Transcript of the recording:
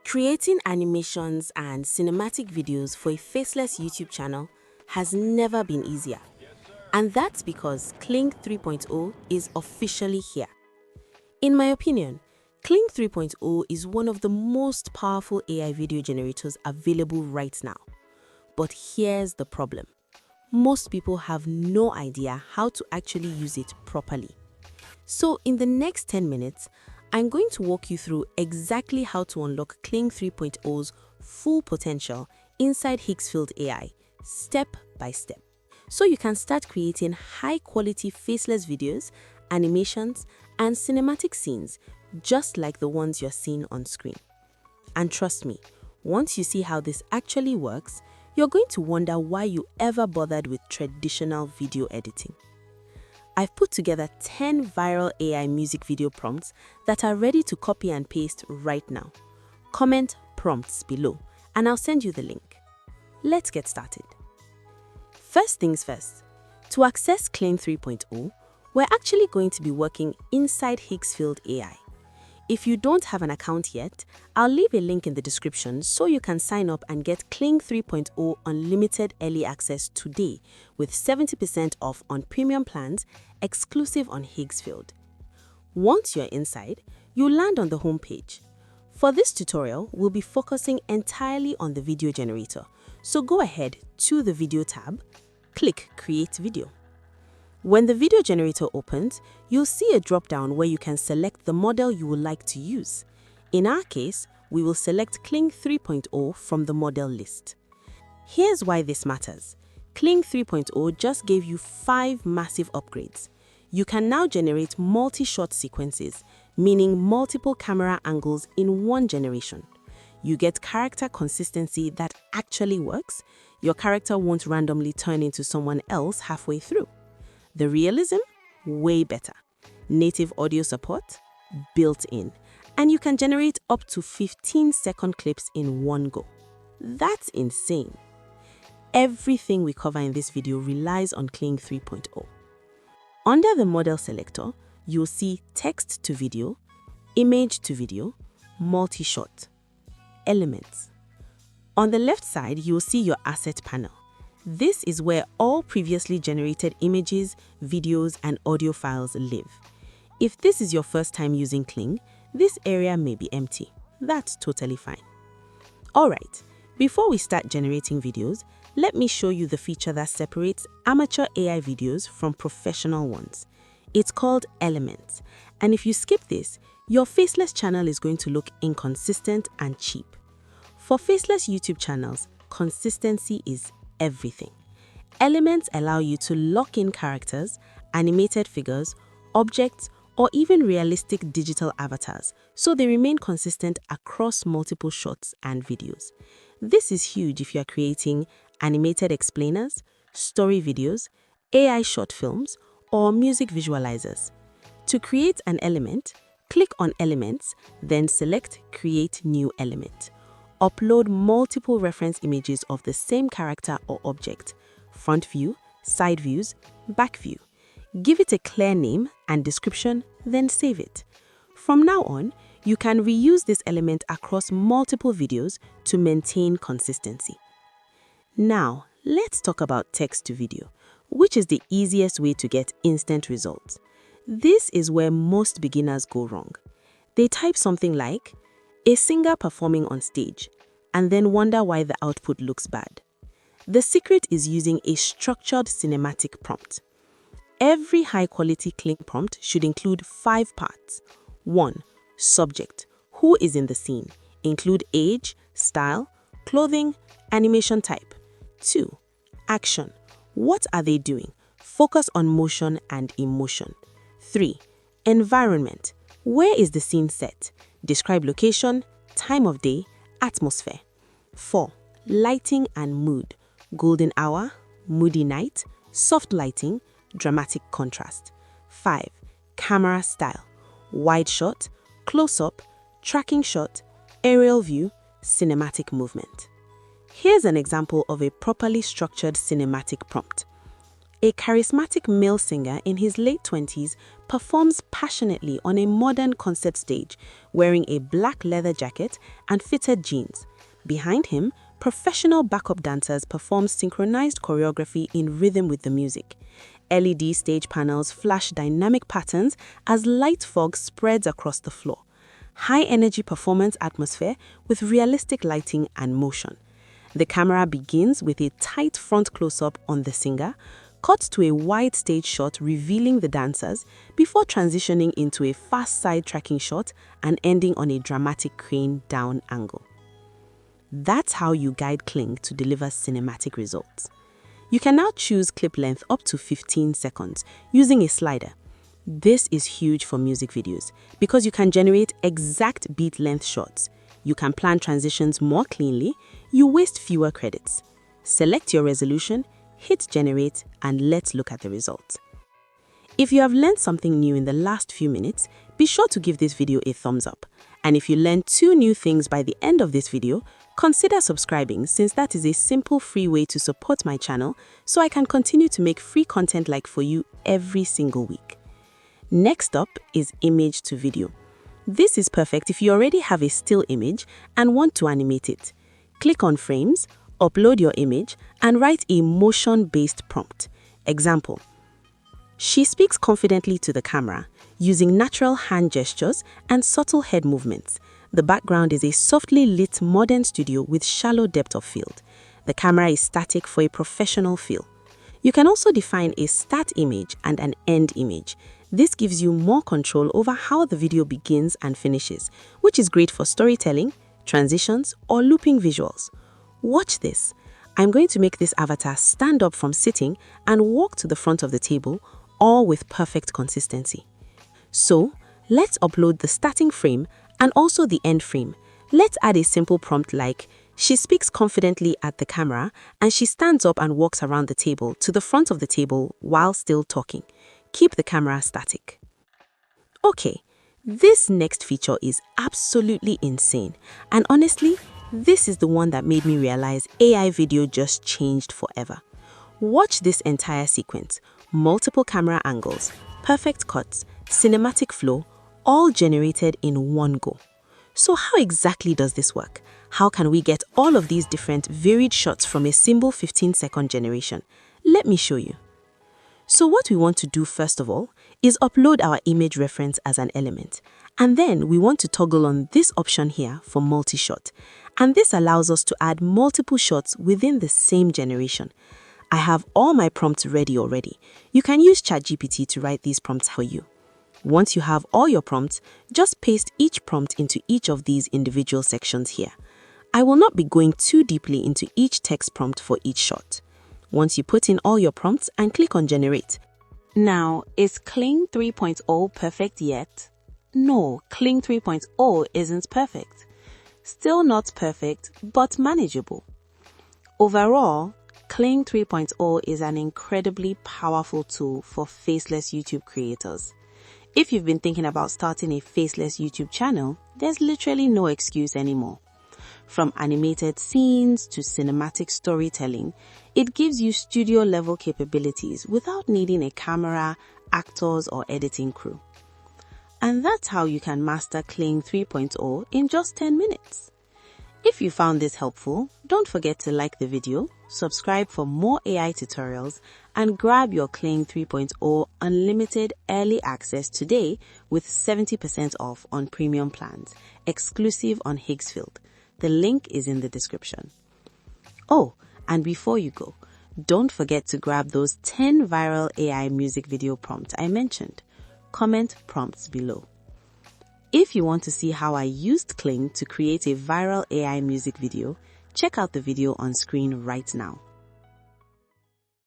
Creating animations and cinematic videos for a faceless YouTube channel has never been easier. And that's because Kling 3.0 is officially here. In my opinion, Kling 3.0 is one of the most powerful AI video generators available right now. But here's the problem. Most people have no idea how to actually use it properly. So in the next 10 minutes, I'm going to walk you through exactly how to unlock Kling 3.0's full potential inside Higgsfield AI, step by step. So you can start creating high-quality faceless videos, animations, and cinematic scenes just like the ones you're seeing on screen. And trust me, once you see how this actually works, you're going to wonder why you ever bothered with traditional video editing. I've put together 10 viral AI music video prompts that are ready to copy and paste right now. Comment prompts below and I'll send you the link. Let's get started. First things first, to access Kling 3.0, we're actually going to be working inside Higgsfield AI. If you don't have an account yet, I'll leave a link in the description so you can sign up and get Kling 3.0 unlimited early access today with 70% off on premium plans exclusive on Higgsfield. Once you're inside, you'll land on the home page. For this tutorial, we'll be focusing entirely on the video generator. So go ahead to the video tab, click Create Video. When the video generator opens, you'll see a drop-down where you can select the model you would like to use. In our case, we will select Kling 3.0 from the model list. Here's why this matters. Kling 3.0 just gave you 5 massive upgrades. You can now generate multi-shot sequences, meaning multiple camera angles in one generation. You get character consistency that actually works. Your character won't randomly turn into someone else halfway through. The realism? Way better. Native audio support? Built in. And you can generate up to 15-second clips in one go. That's insane. Everything we cover in this video relies on Kling 3.0. Under the model selector, you'll see text to video, image to video, multi-shot, elements. On the left side, you'll see your asset panel. This is where all previously generated images, videos, and audio files live. If this is your first time using Kling, this area may be empty. That's totally fine. Alright, before we start generating videos, let me show you the feature that separates amateur AI videos from professional ones. It's called Elements, and if you skip this, your faceless channel is going to look inconsistent and cheap. For faceless YouTube channels, consistency is everything. Elements allow you to lock in characters, animated figures, objects, or even realistic digital avatars, so they remain consistent across multiple shots and videos. This is huge if you are creating animated explainers, story videos, AI short films, or music visualizers. To create an element, click on Elements, then select Create New Element. Upload multiple reference images of the same character or object, front view, side views, back view. Give it a clear name and description, then save it. From now on, you can reuse this element across multiple videos to maintain consistency. Now, let's talk about text to video, which is the easiest way to get instant results. This is where most beginners go wrong. They type something like, a singer performing on stage, and then wonder why the output looks bad. The secret is using a structured cinematic prompt. Every high-quality Kling prompt should include 5 parts. 1. Subject. Who is in the scene? Include age, style, clothing, animation type. 2. Action. What are they doing? Focus on motion and emotion. 3. Environment. Where is the scene set? Describe location, time of day, atmosphere. 4. Lighting and mood. Golden hour, moody night, soft lighting, dramatic contrast. 5. Camera style. Wide shot, close-up, tracking shot, aerial view, cinematic movement. Here's an example of a properly structured cinematic prompt. A charismatic male singer in his late 20s performs passionately on a modern concert stage, wearing a black leather jacket and fitted jeans. Behind him, professional backup dancers perform synchronized choreography in rhythm with the music. LED stage panels flash dynamic patterns as light fog spreads across the floor. High-energy performance atmosphere with realistic lighting and motion. The camera begins with a tight front close-up on the singer, cuts to a wide stage shot revealing the dancers before transitioning into a fast side tracking shot and ending on a dramatic crane down angle. That's how you guide Kling to deliver cinematic results. You can now choose clip length up to 15 seconds using a slider. This is huge for music videos because you can generate exact beat length shots. You can plan transitions more cleanly, you waste fewer credits. Select your resolution, hit generate, and let's look at the results. If you have learned something new in the last few minutes, be sure to give this video a thumbs up. And if you learned 2 new things by the end of this video, consider subscribing since that is a simple free way to support my channel so I can continue to make free content like for you every single week. Next up is image to video. This is perfect if you already have a still image and want to animate it. Click on Frames, upload your image, and write a motion-based prompt. Example: she speaks confidently to the camera, using natural hand gestures and subtle head movements. The background is a softly lit modern studio with shallow depth of field. The camera is static for a professional feel. You can also define a start image and an end image. This gives you more control over how the video begins and finishes, which is great for storytelling, transitions, or looping visuals. Watch this. I'm going to make this avatar stand up from sitting and walk to the front of the table, all with perfect consistency. So, let's upload the starting frame and also the end frame. Let's add a simple prompt like, she speaks confidently at the camera and she stands up and walks around the table to the front of the table while still talking. Keep the camera static. Okay, this next feature is absolutely insane. And honestly, this is the one that made me realize AI video just changed forever. Watch this entire sequence. Multiple camera angles, perfect cuts, cinematic flow, all generated in one go. So how exactly does this work? How can we get all of these different varied shots from a simple 15-second generation? Let me show you. So what we want to do first of all is upload our image reference as an element. And then we want to toggle on this option here for multi-shot. And this allows us to add multiple shots within the same generation. I have all my prompts ready already. You can use ChatGPT to write these prompts for you. Once you have all your prompts, just paste each prompt into each of these individual sections here. I will not be going too deeply into each text prompt for each shot. Once you put in all your prompts and click on Generate. Now, is Kling 3.0 perfect yet? No, Kling 3.0 isn't perfect. Still not perfect, but manageable. Overall, Kling 3.0 is an incredibly powerful tool for faceless YouTube creators. If you've been thinking about starting a faceless YouTube channel, there's literally no excuse anymore. From animated scenes to cinematic storytelling, it gives you studio-level capabilities without needing a camera, actors, or editing crew. And that's how you can master Kling 3.0 in just 10 minutes. If you found this helpful, don't forget to like the video, subscribe for more AI tutorials, and grab your Kling 3.0 unlimited early access today with 70% off on premium plans, exclusive on Higgsfield. The link is in the description. Oh, and before you go, don't forget to grab those 10 viral AI music video prompts I mentioned. Comment prompts below. If you want to see how I used Kling to create a viral AI music video, check out the video on screen right now.